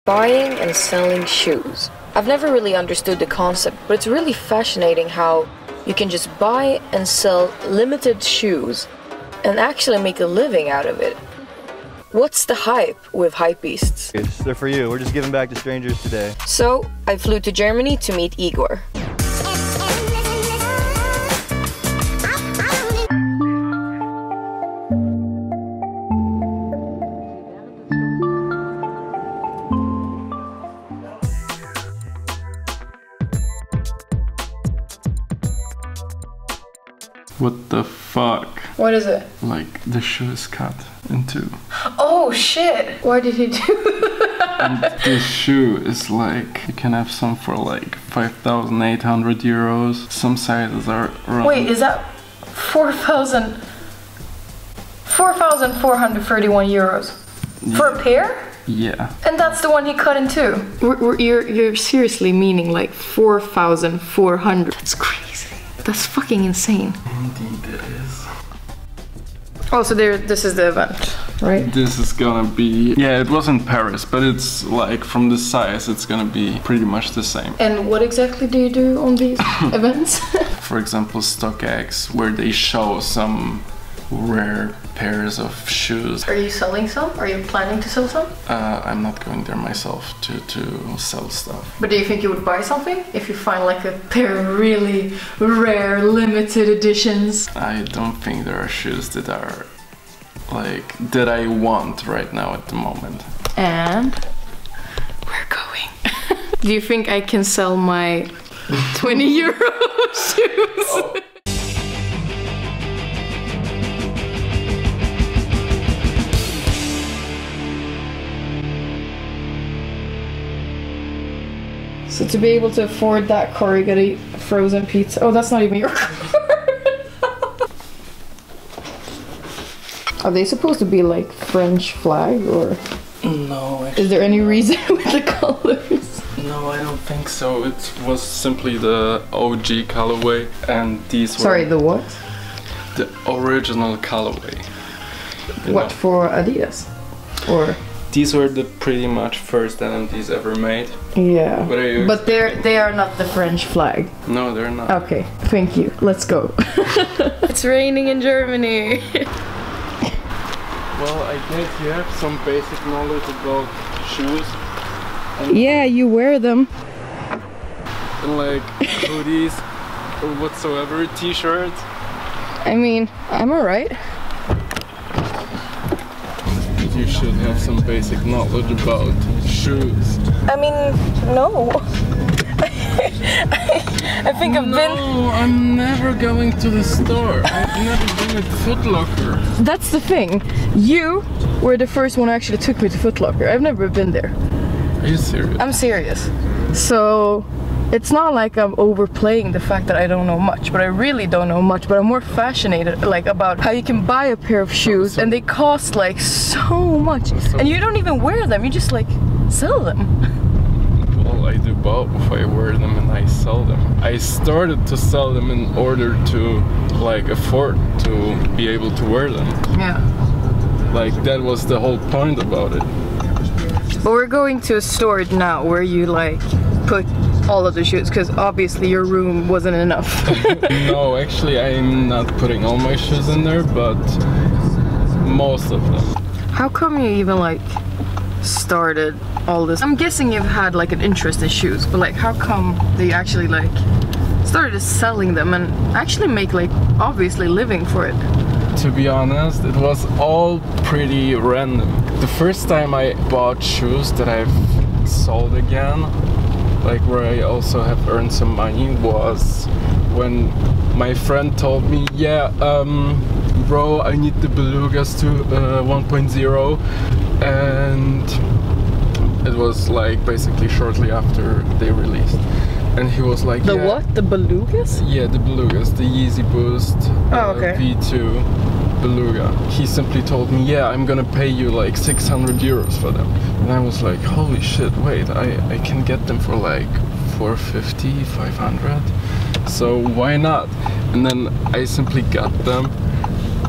Buying and selling shoes. I've never really understood the concept, but it's really fascinating how you can just buy and sell limited shoes and actually make a living out of it. What's the hype with Hypebeasts? They're for you. We're just giving back to strangers today. So, I flew to Germany to meet Igor. What the fuck? What is it? Like, the shoe is cut in two. Oh shit! Why did he do that? And this shoe is like, you can have some for like 5,800 euros. Some sizes are around... Wait, is that 4,431 euros? Yeah. For a pair? Yeah. And that's the one he cut in two? You're seriously meaning like 4,400? That's crazy. That's fucking insane. Indeed it is. Oh, so this is the event, right? This is gonna be... Yeah, it was in Paris, but it's like, from the size, it's gonna be pretty much the same. And what exactly do you do on these events? For example, StockX, where they show some rare pairs of shoes. Are you selling some? Are you planning to sell some? I'm not going there myself to sell stuff. But do you think you would buy something if you find like a pair of really rare limited editions? I don't think there are shoes that are like that I want right now at the moment. And we're going. Do you think I can sell my 20 euro shoes? Oh. So to be able to afford that car, you gotta eat frozen pizza. Oh, that's not even your car. Are they supposed to be like French flag or? No, actually. Is there any reason with the colors? No, I don't think so. It was simply the OG colorway, and these were... Sorry, the what? The original colorway. What, for Adidas? Or? These were the pretty much first NMDs ever made. Yeah. What are you but they are not the French flag. No, they're not. Okay, thank you. Let's go. It's raining in Germany. Well, I guess you have some basic knowledge about shoes. Yeah, you wear them. And like hoodies or whatsoever, t-shirts. I mean, I'm alright. You should have some basic knowledge about shoes. I mean, no. I think I've been... No, I'm never going to the store. I've never been at Foot Locker. That's the thing. You were the first one who actually took me to Foot Locker. I've never been there. Are you serious? I'm serious. So, it's not like I'm overplaying the fact that I don't know much, but I really don't know much, but I'm more fascinated like about how you can buy a pair of shoes and they cost like so much. And you don't even wear them, you just like sell them. Well, I do both. I wear them and I sell them. I started to sell them in order to like afford to be able to wear them. Yeah. Like that was the whole point about it. But we're going to a store now where you like put all of the shoes, because obviously your room wasn't enough. No, actually I'm not putting all my shoes in there, but most of them. How come you even like started all this? I'm guessing you've had like an interest in shoes, but like how come they actually like started selling them and actually make like obviously living for it? To be honest, it was all pretty random. The first time I bought shoes that I've sold again, like where I also have earned some money, was when my friend told me, yeah, bro, I need the Belugas to 1.0, and it was like basically shortly after they released. And he was like, the yeah, what? The Belugas? Yeah, the Belugas, the Yeezy Boost V2 Beluga. He simply told me, yeah, I'm gonna pay you like 600 euros for them. And I was like, holy shit, wait, I can get them for like 450, 500. So why not? And then I simply got them.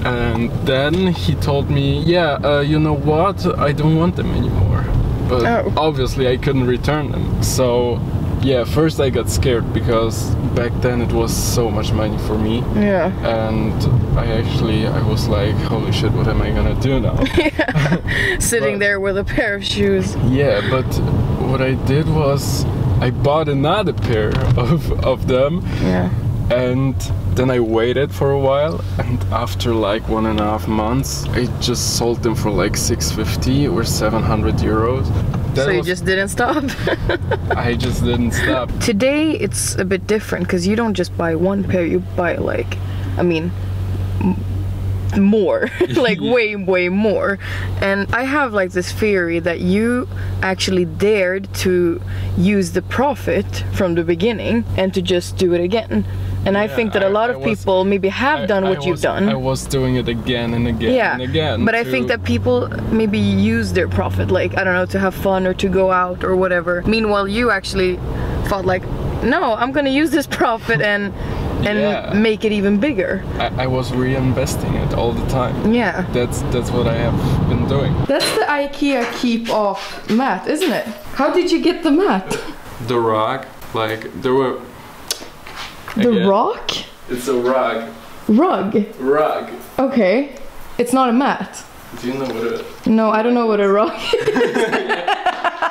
And then he told me, yeah, you know what? I don't want them anymore. but obviously I couldn't return them. So yeah, first I got scared because back then it was so much money for me. Yeah. And I was like, holy shit, what am I gonna do now? Yeah. Sitting there with a pair of shoes. Yeah, but what I did was I bought another pair of them. Yeah. And then I waited for a while, and after like 1.5 months, I just sold them for like 650 or 700 euros. So you just didn't stop? I just didn't stop. Today it's a bit different because you don't just buy one pair, you buy like, I mean, more, like way more. And I have like this theory that you actually dared to use the profit from the beginning and to just do it again. And I think that a lot of people maybe have done what you've done. I was doing it again and again and again. But I think that people maybe use their profit, like, I don't know, to have fun or to go out or whatever. Meanwhile, you actually thought like, no, I'm gonna use this profit and make it even bigger. I was reinvesting it all the time. Yeah. That's what I have been doing. That's the IKEA keep off mat, isn't it? How did you get the mat? The rug, like there were... The rock? It's a rug. Rug? Rug. Okay. It's not a mat. Do you know what it is? No, I don't know what a rug is.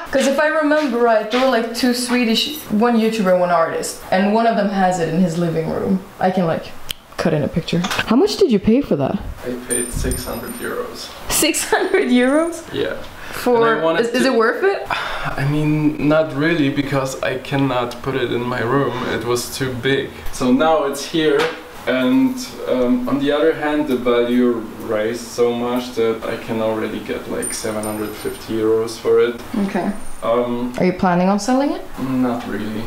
Because if I remember right, there were like two Swedish, one YouTuber and one artist. And one of them has it in his living room. I can like cut in a picture. How much did you pay for that? I paid 600 euros. 600 euros? Yeah. Is it worth it? I mean, not really, because I cannot put it in my room. It was too big. So now it's here, and on the other hand, the value raised so much that I can already get like 750 euros for it. Okay. Are you planning on selling it? Not really.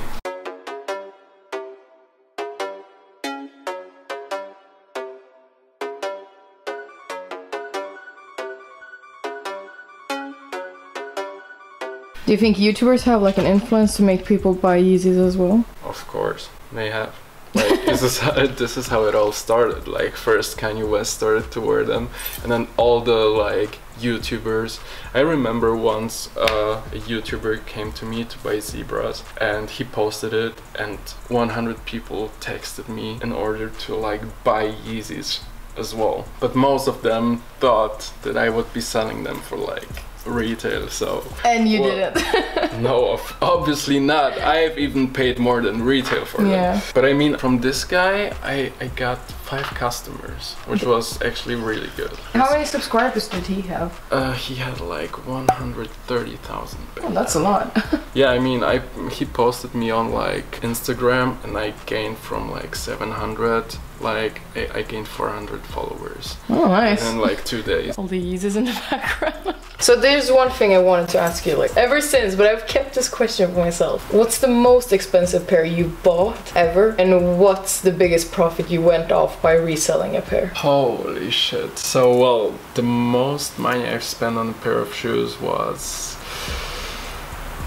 Do you think YouTubers have like an influence to make people buy Yeezys as well? Of course, they have. Like this is how it all started. Like first Kanye West started to wear them, and then all the like YouTubers. I remember once a YouTuber came to me to buy zebras, and he posted it, and 100 people texted me in order to like buy Yeezys as well. But most of them thought that I would be selling them for like retail, so... And you didn't. No, obviously not. I've even paid more than retail for them. But I mean, from this guy, I got 5 customers, which was actually really good. How many subscribers did he have? He had like 130,000. Oh, that's a lot. Yeah, I mean, he posted me on like Instagram, and I gained from like 700, like I gained 400 followers. Oh, nice. In like 2 days. All the Yeezys in the background. So there's one thing I wanted to ask you, like ever since, but I've kept this question for myself. What's the most expensive pair you bought ever? And what's the biggest profit you went off by reselling a pair? Holy shit. So, well, the most money I've spent on a pair of shoes was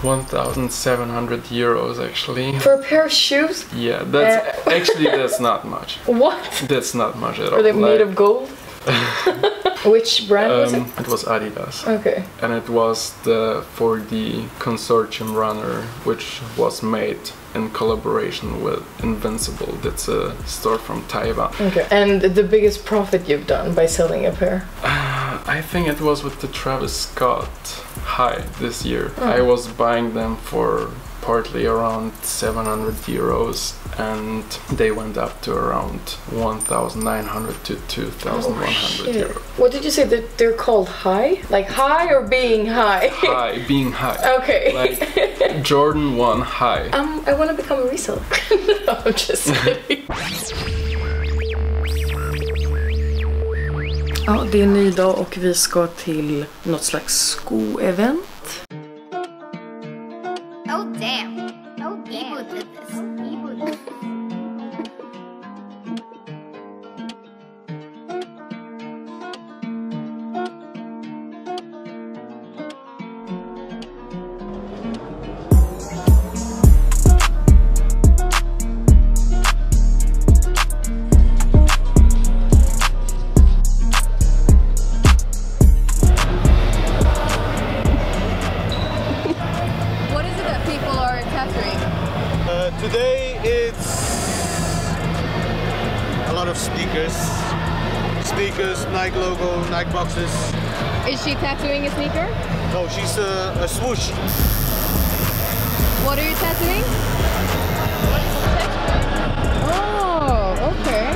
1,700 euros actually. For a pair of shoes? Yeah, that's actually that's not much. What? That's not much at all. Are they made of gold? Which brand was it? It was Adidas. Okay. And it was for the consortium runner, which was made in collaboration with Invincible. That's a store from Taiwan. Okay. And the biggest profit you've done by selling a pair? I think it was with the Travis Scott High this year. I was buying them for partly around 700 euros, and they went up to around 1,900 to 2,100 euros. What did you say that they're called? High? Like high or being high? High, being high. Okay. Like Jordan 1 High. I want to become a reseller. No, I'm just kidding. Ja, det är en ny dag och vi ska till något slags sko-event. Oh damn. Oh damn. Igor did this. Igor did this. Today it's a lot of sneakers, Nike logo, Nike boxes. Is she tattooing a sneaker? No, she's a swoosh. What are you tattooing? Oh, okay.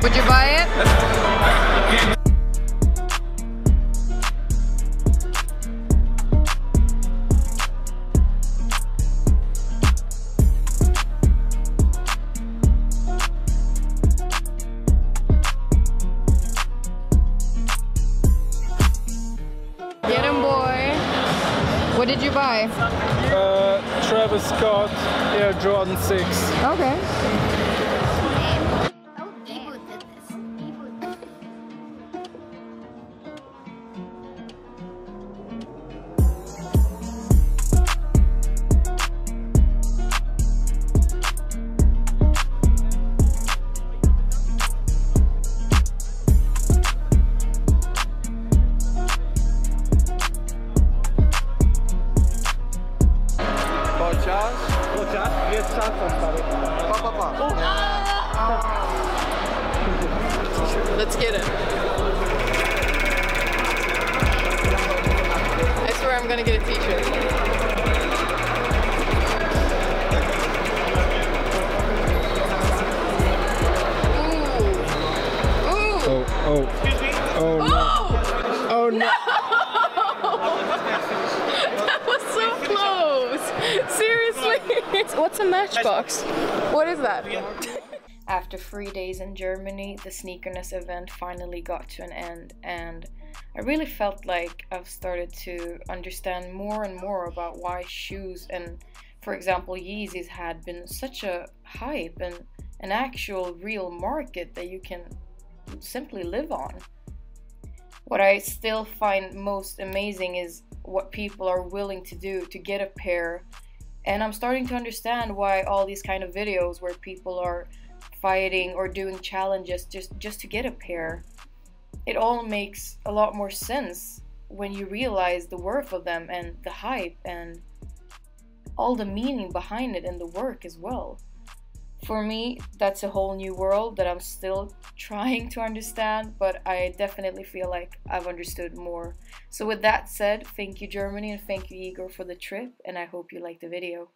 Would you buy it? Get him, boy. What did you buy? Travis Scott Air Jordan 6. Okay. Igor did this. Let's get it. I swear I'm gonna get a t-shirt. Oh, excuse me? Oh no. Oh no. That was so close. Seriously. What's a matchbox? What is that? After 3 days in Germany, the Sneakernesss event finally got to an end, and I really felt like I've started to understand more and more about why shoes and, for example, Yeezys had been such a hype and an actual real market that you can simply live on. What I still find most amazing is what people are willing to do to get a pair, and I'm starting to understand why all these kind of videos where people are fighting or doing challenges just to get a pair, it all makes a lot more sense when you realize the worth of them and the hype and all the meaning behind it and the work as well. For me, that's a whole new world that I'm still trying to understand, but I definitely feel like I've understood more. So with that said, thank you Germany and thank you Igor for the trip, and I hope you liked the video.